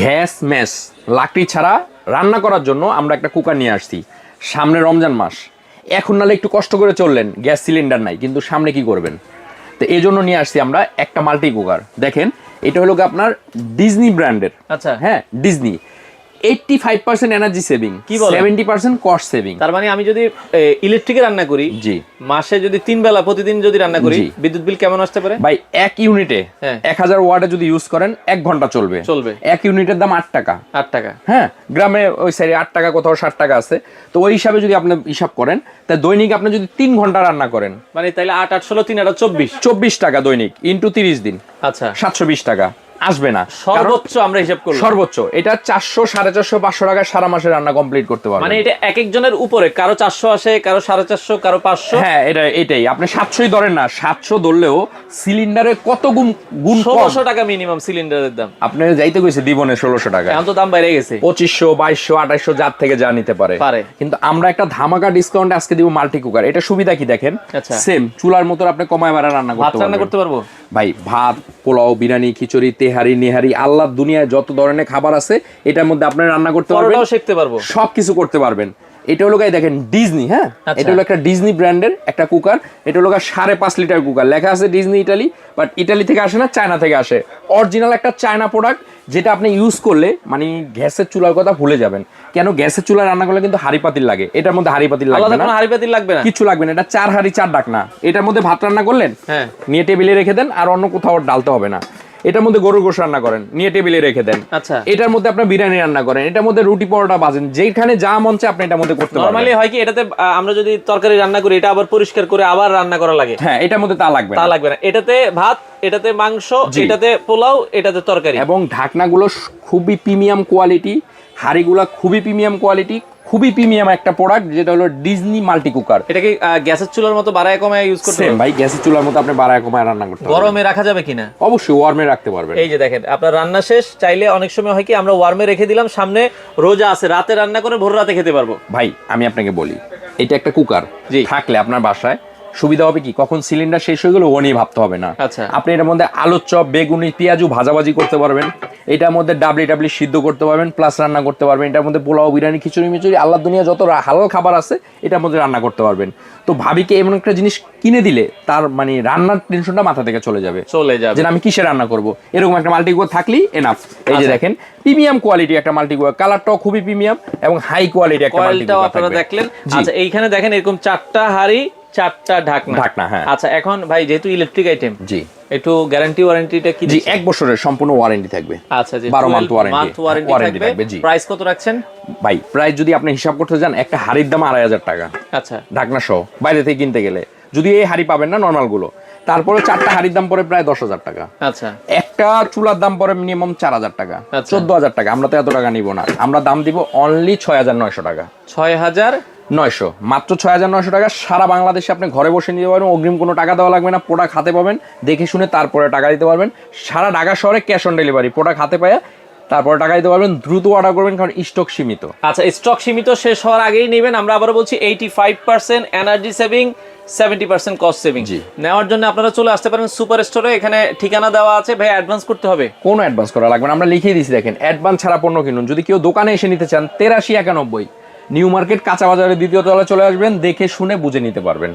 Gas mass লাকড়ি ছাড়া রান্না করার জন্য আমরা একটা কুকার নিয়ে আসছি। সামনে রমজান মাস, এখন নাহলে একটু কষ্ট করে চললেন, গ্যাস সিলিন্ডার নাই, কিন্তু সামনে কি করবেন? তো এই জন্য নিয়ে আসছি আমরা একটা মাল্টি কুকার। দেখেন, এটা হলো আপনার ডিজনি ব্র্যান্ডের। আচ্ছা, হ্যাঁ, ডিজনি 85% এনার্জি সেভিং, কি বলেন? 70% কস্ট সেভিং। তার মানে আমি যদি ইলেকট্রিকে রান্না করি, জি, মাসে যদি 3 বেলা প্রতিদিন যদি রান্না করি, জি। বিদ্যুৎ বিল কেমন আসতে পারে? ভাই এক ইউনিটে হ্যাঁ। 1000 ওয়াটে যদি ইউজ করেন 1 ঘন্টা চলবে। এক ইউনিটের দাম 8 টাকা। 8 টাকা। হ্যাঁ, গ্রামে ওই সাইডে 8 টাকা, কোথাও 60 টাকা আছে। তো ওই হিসাবে যদি আপনি হিসাব করেন, তা দৈনিক আপনি যদি 3 ঘন্টা রান্না করেন, মানে তাইলে 8 8 16 3 8 24 24 টাকা দৈনিক ইনটু 30 দিন, আচ্ছা 720 টাকা আসবে না। সর্বোচ্চ আমরা হিসাব করলাম, সর্বোচ্চ এটা 400 450 500 টাকা সারা মাসে রান্না কমপ্লিট করতে পারবেন। মানে এটা এক একজনের উপরে, কারো 400 আসে, কারো 450, কারো 500। হ্যাঁ, এটাই আপনি 700ই ধরেন না, 700 ধরলেও সিলিন্ডারে কত গুণ কম। 1600 টাকা মিনিমাম সিলিন্ডারের দাম। আপনি যাইতে কইছে দিবনে 1600 টাকা, এখন তো দাম বাইরে গেছে, 2500 2200 2800 যার থেকে যা নিতে পারে। কিন্তু আমরা একটা ধামাকা ডিসকাউন্ট আজকে দিব মাল্টি কুকার। এটা সুবিধা কি দেখেন, আচ্ছা, সেম চুলার মতো আপনি কমায় বাড়া রান্না করতে পারবো। ভাই ভাত, পোলাও, বিরিয়ানি, খিচুড়ি, তেহারি, নেহারি, আল্লাহর দুনিয়ায় যত ধরনের খাবার আছে এটার মধ্যে আপনি রান্না করতে পারবেন, শিখতে পারবো, সবকিছু করতে পারবেন। এটা হলো দেখেন ডিজনি। হ্যাঁ, আচ্ছা। এটা হলো একটা ডিজনি ব্র্যান্ডের একটা কুকার। এটা হলো 5.5 লিটার কুকার, লেখা আছে ডিজনি ইটালি, বাট ইটালি থেকে আসে না, চায়না থেকে আসে। অরিজিনাল একটা চায়না প্রোডাক্ট, যেটা আপনি ইউজ করলে মানে গ্যাসের চুলার কথা ভুলে যাবেন। কেন, গ্যাসের চুলা রান্না করলে কিন্তু হাঁড়ি পাতিল লাগে, এটার মধ্যে হাঁড়ি পাতিল লাগবে না, হাঁড়ি পাতিল লাগবে না, কিছু লাগবে না। এটা 4 হাঁড়ি 4 ডাকনা। এটার মধ্যে ভাত রান্না করলেন, হ্যাঁ, নিয়ে টেবিলে রেখে দেন, আর অন্য কোথাও ডালতে হবে না। এটার মধ্যে গরুর গোশত রান্না করেন, নিয়ে টেবিলে রেখে দেন। আচ্ছা, এটার মধ্যে আপনি বিরিয়ানি রান্না করেন, এটার মধ্যে রুটি পরোটা ভাজেন, যেখানে যা মন চায় আপনি এটার মধ্যে করতে পারবেন। নরমালি হয় কি, এটাতে আমরা যদি তরকারি রান্না করি, এটা আবার পরিষ্কার করে আবার রান্না করা লাগে। হ্যাঁ, এটার মধ্যে তা লাগবে না। এটাতে ভাত, এটাতে মাংস, এটাতে পোলাও, এটাতে তরকারি। এবং ঢাকনাগুলো খুবই প্রিমিয়াম কোয়ালিটি, হাঁড়িগুলো খুবই প্রিমিয়াম কোয়ালিটি, খুবই প্রিমিয়াম একটা প্রোডাক্ট, যেটা হলো ডিজনি মাল্টি কুকার। এটা কি গ্যাসের চুলার মতো বাড়ায় কমায় ইউজ করতে পারবেন? ভাই গ্যাসের চুলার মতো আপনি বাড়ায় কমায় রান্না করতে পারবেন। গরমে রাখা যাবে কিনা? অবশ্যই ওয়ার্মে রাখতে পারবেন। এই যে দেখেন, আপনার রান্না শেষ, চাইলে অনেক সময় হয় কি আমরা ওয়ার্মে রেখে দিলাম, সামনে রোজা আছে, রাতে রান্না করে ভোর রাতে খেতে পারবো। ভাই আমি আপনাকে বলি, এটা একটা কুকার থাকলে আপনার বাসায় সুবিধা হবে কি, কখন সিলিন্ডার শেষ হয়ে গেলে ও নিয়ে ভাবতে হবে না। আচ্ছা, আপনি এটার মধ্যে আলুর চপ, বেগুনি, পেঁয়াজু ভাজাভাজি করতে পারবেন। এটার মধ্যে ডাবলি সিদ্ধ করতে পারবেন, প্লাস রান্না করতে পারবেন। এটার মধ্যে পোলাও, বিরিয়ানি, খিচুড়ি মিচুড়ি, আল্লাহর দুনিয়া যত হালাল খাবার আছে এটার মধ্যে রান্না করতে পারবেন। তো ভাবিকে এমন একটা জিনিস কিনে দিলে তার মানে রান্নার টেনশনটা মাথা থেকে চলে যাবে যে আমি কিসে রান্না করব। এরকম একটা মাল্টি কুকার থাকলেই এনাফ। এই যে দেখেন, প্রিমিয়াম কোয়ালিটি একটা মাল্টি কুকার, কালারটাও খুবই প্রিমিয়াম এবং হাই কোয়ালিটি একটা মাল্টি কুকার আপনারা দেখলেন। আচ্ছা, এইখানে দেখেন এরকম 4টা হাঁড়ি, 4টা ঢাকনা। হ্যাঁ, আচ্ছা, এখন ভাই যেহেতু ইলেকট্রিক আইটেম, জি, একটু গ্যারান্টি ওয়ারেন্টিটা কি? জি, 1 বছরের সম্পূর্ণ ওয়ারেন্টি থাকবে। আচ্ছা, জি, 12 মান্থ ওয়ারেন্টি থাকবে। জি, প্রাইস কত রাখছেন ভাই? প্রাইস যদি আপনি হিসাব করতে যান, একটা হাড়ির দাম 2500 টাকা। আচ্ছা, ঢাকনা সহ বাইরে থেকে কিনতে গেলে, যদি এই হাড়ি পাবেন না নরমাল গুলো, তারপরে 4টা হাড়ির দাম পড়ে প্রায় 10,000 টাকা। আচ্ছা, একটা চুলার দাম পড়ে মিনিমাম 4000 টাকা, 14,000 টাকা। আমরা তো এত টাকা নিব না, আমরা দাম দিব অনলি 6900 টাকা। 6900, মাত্র 6900 টাকা। সারা বাংলাদেশে আপনি ঘরে বসে নিতে পারবেন, অগ্রিম কোনো টাকা দেওয়া লাগবে না। প্রোডাক্ট হাতে পাবেন, দেখে শুনে তারপরে টাকা দিতে পারবেন। সারা ঢাকা শহরে ক্যাশ অন ডেলিভারি, প্রোডাক্ট হাতে পায় তারপরে টাকা দিতে পারবেন। দ্রুত অর্ডার করবেন, কারণ স্টক সীমিত। আচ্ছা, স্টক সীমিত, শেষ হওয়ার আগেই নেবেন। আমরা আবারও বলছি 85% এনার্জি সেভিং, 70% কস্ট সেভিং। নেওয়ার জন্য আপনারা চলে আসতে পারেন সুপার স্টোরে, এখানে ঠিকানা দেওয়া আছে। ভাই অ্যাডভান্স করতে হবে? কোনো অ্যাডভান্স করা লাগবে না, আমরা লিখিয়ে দিয়েছি। দেখেন, অ্যাডভান্স ছাড়া পণ্য কিনুন। যদি কেউ দোকানে এসে নিতে চান, 8391 নিউ মার্কেট কাঁচা বাজারের 2য় তলায় চলে আসবেন, দেখে শুনে বুঝে নিতে পারবেন।